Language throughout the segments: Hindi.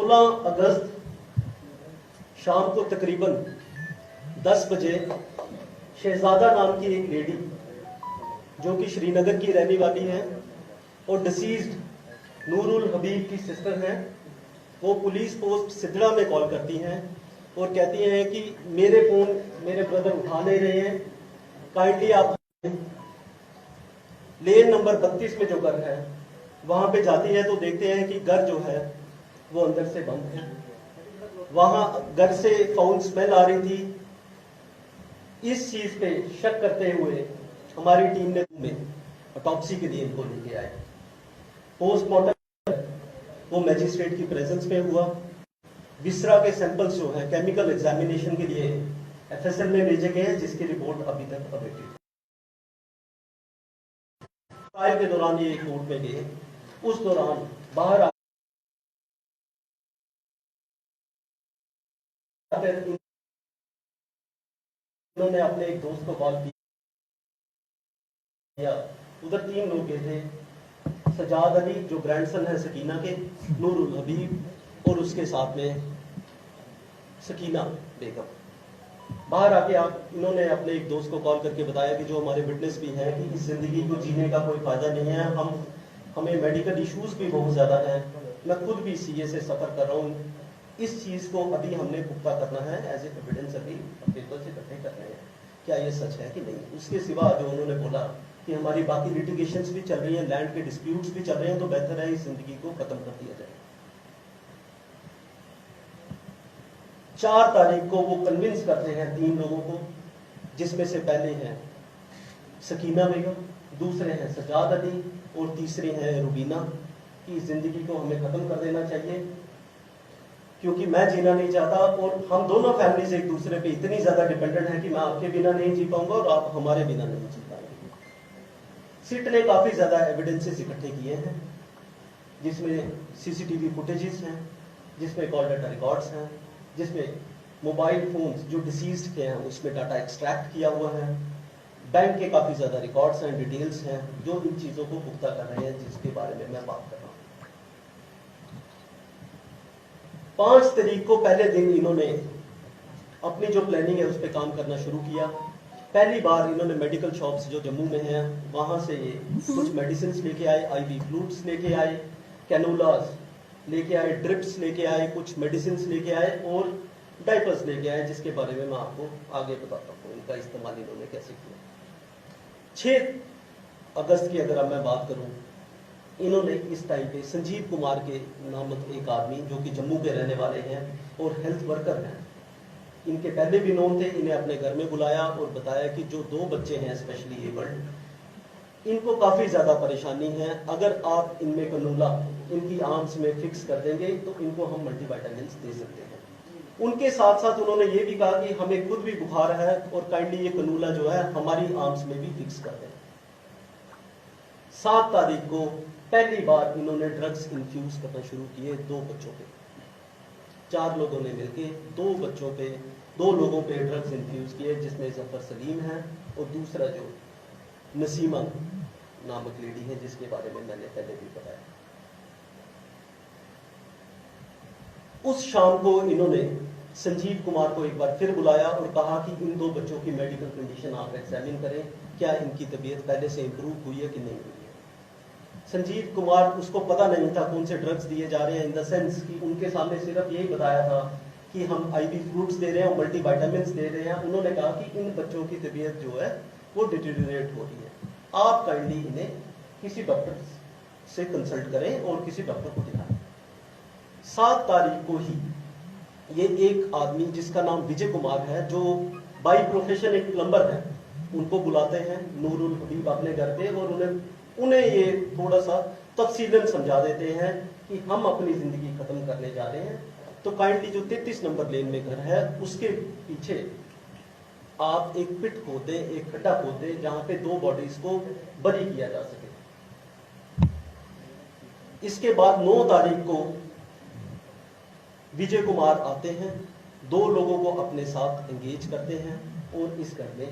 16 अगस्त शाम को तकरीबन 10 बजे शहजादा नाम की एक लेडी जो कि श्रीनगर की रहने वाली है और डिसीज्ड नूरुल हबीब की सिस्टर हैं, वो पुलिस पोस्ट सिद्धड़ा में कॉल करती हैं और कहती हैं कि मेरे फोन मेरे ब्रदर उठा नहीं रहे हैं, काइंडली आप लेन नंबर 32 में जो घर है वहां पे जाती है तो देखते हैं कि घर जो है वो अंदर से बंद है। वहां घर से फाउल स्मेल आ रही थी। इस चीज पे शक करते हुए हमारी टीम ने ऑटोप्सी के लिए इनको लेके आए। पोस्टमार्टम वो मैजिस्ट्रेट की प्रेजेंस में हुआ। विसरा के सैंपल्स जो हैं केमिकल एग्जामिनेशन के लिए एफएसएल में भेजे गए हैं, जिसकी रिपोर्ट अभी तक अवेटेड। ट्रायल के दौरान ये कोर्ट में गए, उस दौरान बाहर आकर इन्होंने अपने एक दोस्त को कॉल किया। उधर 3 लोग गए थे, सजाद अली जो ग्रैंडसन है सकीना के, नूरुल हबीब और उसके साथ में सकीना बेगम। बाहर आके इन्होंने अपने एक दोस्त को कॉल करके बताया कि जो हमारे विटनेस भी हैं कि इस जिंदगी को जीने का कोई फायदा नहीं है, हमें मेडिकल इश्यूज भी बहुत ज्यादा हैं, मैं खुद भी सीए से सफर कर रहा हूँ। इस चीज को अभी हमने पुख्ता करना है, एज ए एविडेंस अभी पेपर से इकट्ठे करने हैं, क्या ये सच है कि नहीं। उसके सिवा जो उन्होंने बोला कि हमारी बाकी लिटिगेशंस भी चल रही हैं, लैंड के डिस्प्यूट्स भी चल रहे हैं, तो बेहतर है इस जिंदगी को खत्म कर दिया जाए। 4 तारीख को वो कन्विंस करते हैं 3 लोगों को, जिसमें से पहले हैं सकीना बेगम, दूसरे हैं सजाद अली और तीसरे हैं रुबीना, कि इस जिंदगी को हमें खत्म कर देना चाहिए क्योंकि मैं जीना नहीं चाहता और हम दोनों फैमिलीज एक दूसरे पे इतनी ज्यादा डिपेंडेंट है कि मैं आपके बिना नहीं जी पाऊंगा और आप हमारे बिना नहीं जी पाएंगे। सिट ने काफी ज्यादा एविडेंसेस इकट्ठे किए हैं, जिसमें सीसीटीवी फुटेजेस हैं, जिसमें कॉल डाटा रिकॉर्ड्स हैं, जिसमें मोबाइल फोन्स जो डिसीज्ड के हैं उसमें डाटा एक्सट्रैक्ट किया हुआ है, बैंक के काफी ज्यादा रिकॉर्ड्स हैं, डिटेल्स हैं, जो इन चीजों को पुख्ता कर रहे हैं, जिसके बारे में मैं बात कर रहा हूं। 5 तारीख को पहले दिन इन्होंने अपनी जो प्लानिंग है उस पर काम करना शुरू किया। पहली बार इन्होंने मेडिकल शॉप्स जो जम्मू में हैं वहां से ये कुछ मेडिसिन लेके आए, आईवी फ्लूइड्स लेके आए, कैनोलास लेके आए, ड्रिप्स लेके आए, कुछ मेडिसिन लेके आए और डाइपर्स लेके आए, जिसके बारे में मैं आपको आगे बताता हूँ इनका इस्तेमाल इन्होंने कैसे किया। 6 अगस्त की अगर मैं बात करूं, इन्होंने इस टाइम पे संजीव कुमार के नामक एक आदमी जो कि जम्मू के रहने वाले हैं और हेल्थ वर्कर हैं, इनके पहले भी नोन थे, इन्हें अपने घर में बुलाया और बताया कि जो 2 बच्चे हैं स्पेशली एबल्ड, इनको काफी ज्यादा परेशानी है, अगर आप इनमें कनूला इनकी आर्म्स में फिक्स कर देंगे तो इनको हम मल्टीविटामिन्स दे सकते हैं। उनके साथ साथ उन्होंने ये भी कहा कि हमें खुद भी बुखार है और काइंडली ये कनूला जो है हमारी आर्म्स में भी फिक्स कर दें। 7 तारीख को पहली बार इन्होंने ड्रग्स इन्फ्यूज करना शुरू किए 2 बच्चों पे। 4 लोगों ने मिलके 2 लोगों पे ड्रग्स इन्फ्यूज किए, जिसमें जफर सलीम है और दूसरा जो नसीमा नामक लेडी है, जिसके बारे में मैंने पहले भी बताया। उस शाम को इन्होंने संजीव कुमार को एक बार फिर बुलाया और कहा कि इन 2 बच्चों की मेडिकल कंडीशन आप एग्जामिन करें, क्या इनकी तबीयत पहले से इंप्रूव हुई है कि नहीं हुई है। संजीव कुमार, उसको पता नहीं था कौन से ड्रग्स दिए जा रहे हैं, इन द सेंस कि उनके सामने सिर्फ यही बताया था कि हम आईवी फ्रूट्स दे रहे हैं, मल्टीविटामिन्स दे रहे हैं। उन्होंने कहा कि इन बच्चों की तबीयत जो है वो डिटेरियोरेट हो रही है, आप काइंडली इन्हें किसी डॉक्टर से कंसल्ट करें और किसी डॉक्टर को दिखाएं। 7 तारीख को ही ये एक आदमी जिसका नाम विजय कुमार है, जो बाई प्रोफेशन एक प्लम्बर है, उनको बुलाते हैं नूरुल हबीब अपने घर पे और उन्हें ये थोड़ा सा तफसीलन समझा देते हैं कि हम अपनी जिंदगी खत्म करने जा रहे हैं, तो काइंडली जो 33 नंबर लेन में घर है उसके पीछे आप एक पिट खोद दें, एक खड्डा खोद दें, जहां पे 2 बॉडीज को बरी किया जा सके। इसके बाद 9 तारीख को विजय कुमार आते हैं, 2 लोगों को अपने साथ एंगेज करते हैं और इस घर में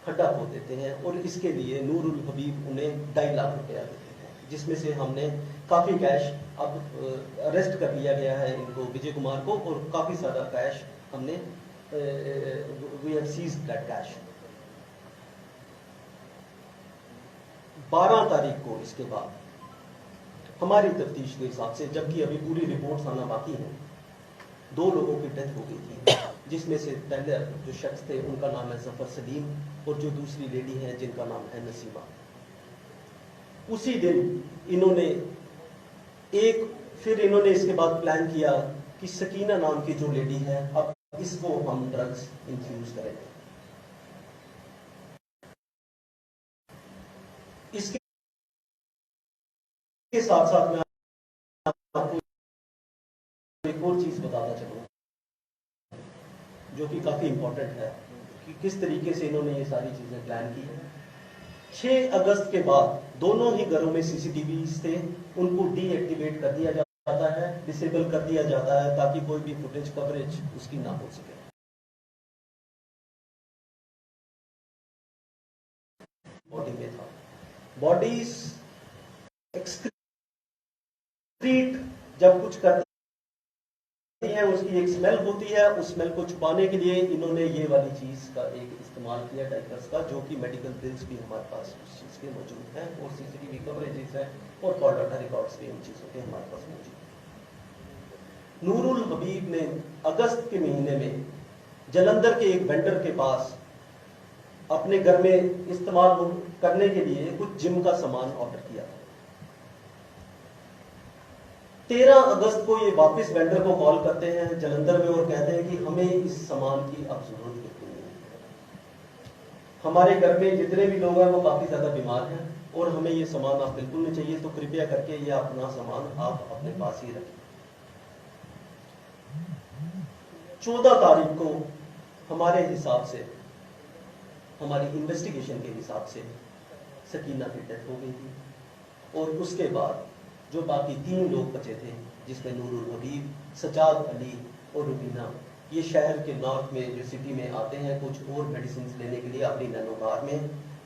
खड्डा खोद देते हैं और इसके लिए नूरुल हबीब उन्हें 2.5 लाख रुपया देते हैं, जिसमें से हमने काफ़ी कैश अब अरेस्ट कर लिया गया है इनको, विजय कुमार को, और काफ़ी सारा कैश हमने we have seized that cash. 12 तारीख को इसके बाद हमारी तफ्तीश के हिसाब से, जबकि अभी पूरी रिपोर्ट्स आना बाकी है, 2 लोगों की डेथ हो गई थी, जिसमें से पहले जो शख्स थे उनका नाम है जफर सलीम, और जो दूसरी लेडी है जिनका नाम है नसीमा। उसी दिन इन्होंने फिर इन्होंने इसके बाद प्लान किया कि सकीना नाम की जो लेडी है, अब इसको हम ड्रग्स इंफ्यूज करेंगे। इसके साथ साथ मैं आपको एक और चीज बताना चाहूंगा जो कि काफी इंपॉर्टेंट है कि किस तरीके से इन्होंने ये सारी चीजें प्लान की। 6 अगस्त के बाद दोनों ही घरों में सीसीटीवी थे, उनको डीएक्टिवेट कर दिया जाता है, डिसेबल कर दिया जाता है, ताकि कोई भी फुटेज कवरेज उसकी ना हो सके। बॉडी में था, बॉडीज एक्सक्रीट जब कुछ करती है उसकी एक स्मेल होती है, उस स्मेल को छुपाने के लिए इन्होंने ये वाली चीज का एक इस्तेमाल किया, डाइपर्स का, जो कि मेडिकल बिल्स भी हमारे पास उस चीज के मौजूद हैं, और सीसीटीवी कवरेजेस है, और कॉल डाटा रिकॉर्ड्स भी इन चीजों के हमारे पास मौजूद है। नूरुल हबीब ने अगस्त के महीने में जलंधर के एक वेंडर के पास अपने घर में इस्तेमाल करने के लिए कुछ जिम का सामान ऑर्डर किया था। 13 अगस्त को ये वापस वेंडर को कॉल करते हैं जलंधर में और कहते हैं कि हमें इस सामान की अब जरूरत बिल्कुल नहीं है, हमारे घर में जितने भी लोग हैं वो काफी ज्यादा बीमार हैं, और हमें ये सामान आप बिल्कुल नहीं चाहिए, तो कृपया करके ये अपना सामान आप अपने पास ही रखें। 14 तारीख को हमारे हिसाब से, हमारी इन्वेस्टिगेशन के हिसाब से सकीना की डेथ हो गई थी, और उसके बाद जो बाकी 3 लोग बचे थे, जिसमें नूरुल हबीब, सजाद अली और रुबीना, ये शहर के नॉर्थ में जो सिटी में आते हैं कुछ और मेडिसिन लेने के लिए अपनी नैनो कार में,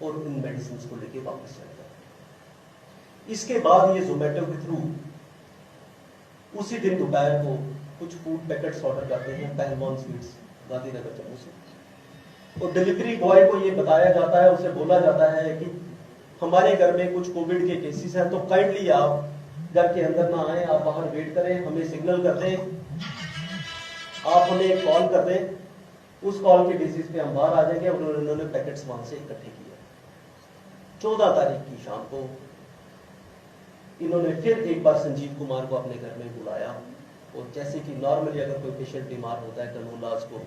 और उन मेडिसिन को लेके वापस चले जाते। इसके बाद ये जोमेटो के थ्रू उसी दिन दोपहर को कुछ फूड पैकेट्स ऑर्डर करते हैं पहलवान स्वीट्स गांधीनगर जम्मू से, और डिलीवरी बॉय को ये बताया जाता है, उसे बोला जाता है कि हमारे घर में कुछ कोविड के केसेस हैं, तो काइंडली आप घर के अंदर ना आए, आप बाहर वेट करें, हमें सिग्नल कर दें, आप हमें कॉल कर दें, उस कॉल के बेसिस पे हम बाहर आ जाएंगे। और उन्होंने पैकेट्स वहां से इकट्ठे किए। 14 तारीख की शाम को इन्होंने फिर एक बार संजीव कुमार को अपने घर में बुलाया, और जैसे कि नॉर्मली अगर कोई पेशेंट बीमार होता है, कनूलाज को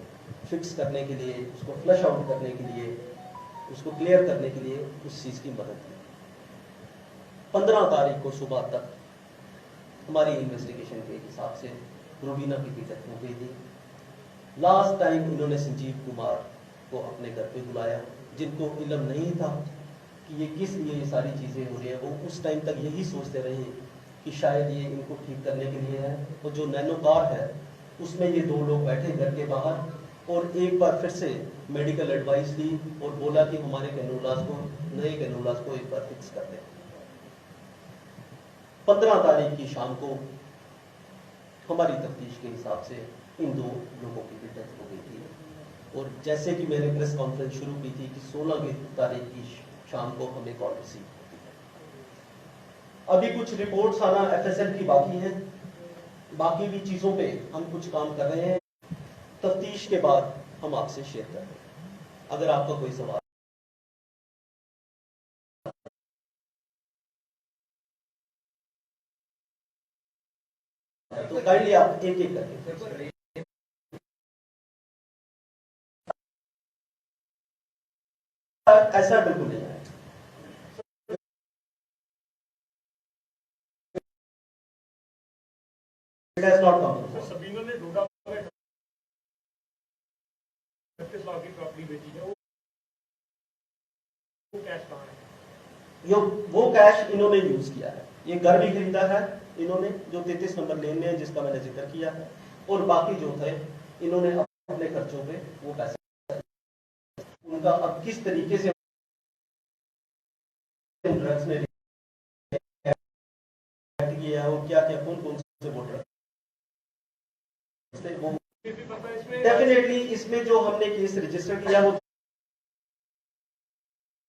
फिक्स करने के लिए, उसको फ्लश आउट करने के लिए, उसको क्लियर करने के लिए उस चीज की मदद की। 15 तारीख को सुबह तक हमारी इन्वेस्टिगेशन के हिसाब से रुबीना की भी डेथ हो गई थी। लास्ट टाइम इन्होंने संजीव कुमार को अपने घर पे बुलाया, जिनको इल्म नहीं था कि ये किस लिए ये सारी चीजें हो रही है। वो उस टाइम तक यही सोचते रहे कि शायद ये इनको ठीक करने के लिए है। और जो नैनो कार है उसमें ये 2 लोग बैठे घर के बाहर, और एक बार फिर से मेडिकल एडवाइस दी और बोला कि हमारे कैनूलास को, नए कैनूलास को एक बार फिक्स कर दें। 15 तारीख की शाम को हमारी तफ्तीश के हिसाब से इन 2 लोगों की भी डेथ हो गई थी। और जैसे कि मैंने प्रेस कॉन्फ्रेंस शुरू की थी कि 16 तारीख की शाम को हमें कॉल रिसीव होती है। अभी कुछ रिपोर्ट्स आना एफएसएल की बाकी है, बाकी भी चीजों पे हम कुछ काम कर रहे हैं, तफ्तीश के बाद हम आपसे शेयर कर रहे हैं। अगर आपका कोई सवाल तो काइंडली आप एक-एक करके। ऐसा बिल्कुल नहीं है, it has not come. Sabina ने डोडा में 36 लाख की प्रॉपर्टी बेची है, वो कैश कहाँ है? वो कैश इन्होंने यूज किया है। ये घर भी खरीदा है इन्होंने, जो 33 नंबर लेन में है, जिसका मैंने जिक्र किया है, और बाकी जो थे इन्होंने अपने खर्चों पे वो पैसे, उनका अब किस तरीके से ड्रग्स में किया है और क्या क्या कौन कौन से वोटर वो भी पता है इसमें डेफिनेटली इसमें जो हमने केस रजिस्टर किया वो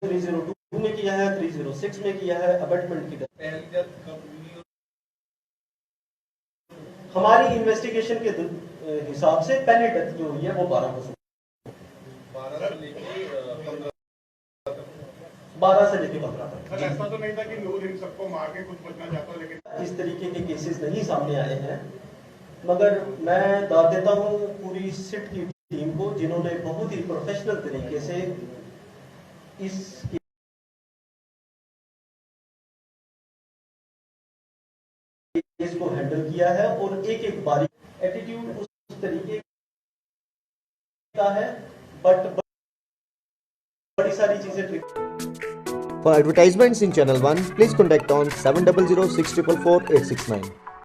302 में किया है, 306 में किया है, अबेटमेंट की हमारी इन्वेस्टिगेशन के हिसाब से पहले डेथ जो हुई है वो 12 को 12 से लेके 15 तक। सर ऐसा तो नहीं था कि नूर इन सबको मार के कुछ बचना चाहता, लेकिन इस तरीके के केसेस नहीं सामने आए हैं, मगर मैं दाद देता हूं पूरी सिट की टीम को जिन्होंने बहुत ही प्रोफेशनल तरीके से इस केस को हैंडल किया है और एक एक बारी एटीट्यूड उस तरीके का है, बट बड़ी सारी चीजें For advertisements in Channel 1, please contact on 700 644 869.